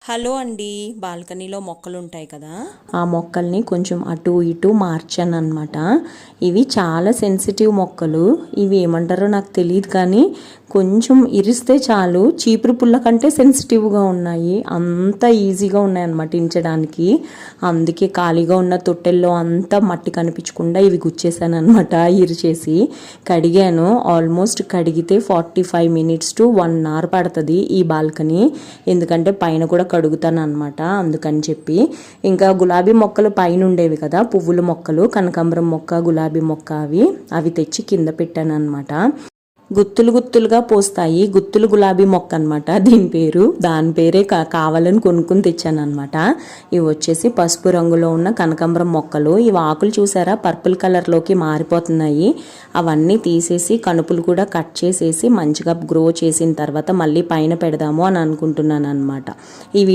Hello అండి, బాల్కనీలో మొక్కలు ఉంటాయి కదా, ఆ మొక్కల్ని కొంచెం అటు ఇటు మార్చాను అనమాట. ఇవి చాలా సెన్సిటివ్ మొక్కలు. ఇవి ఏమంటారో నాకు తెలియదు, కానీ కొంచెం ఇరిస్తే చాలు చీపురు పుల్ల కంటే సెన్సిటివ్గా ఉన్నాయి. అంత ఈజీగా ఉన్నాయన్నమాట ఇంచడానికి. అందుకే ఖాళీగా ఉన్న తొట్టెల్లో అంతా మట్టి కనిపించకుండా ఇవి గుచ్చేసాను అనమాట. ఇరిచేసి కడిగాను. ఆల్మోస్ట్ కడిగితే 45 minutes to 1 hour పడుతుంది ఈ బాల్కనీ. ఎందుకంటే పైన కూడా కడుగుతాను అనమాట, అందుకని చెప్పి. ఇంకా గులాబీ మొక్కలు పైన ఉండేవి కదా, పువ్వుల మొక్కలు, కనకాంబరం మొక్క, గులాబీ మొక్క, అవి తెచ్చి కింద పెట్టాను అనమాట. గుత్తులు గుత్తులుగా పోస్తాయి. గుత్తులు గులాబీ మొక్క అనమాట దీని పేరు. దాని పేరే కావాలని కొనుక్కుని తెచ్చాను అనమాట. ఇవి వచ్చేసి పసుపు రంగులో ఉన్న కనకాంబరం మొక్కలు. ఇవి ఆకులు చూసారా పర్పుల్ కలర్లోకి మారిపోతున్నాయి. అవన్నీ తీసేసి కనుపులు కూడా కట్ చేసేసి మంచిగా గ్రో చేసిన తర్వాత మళ్ళీ పైన పెడదాము అని అనుకుంటున్నాను అనమాట. ఇవి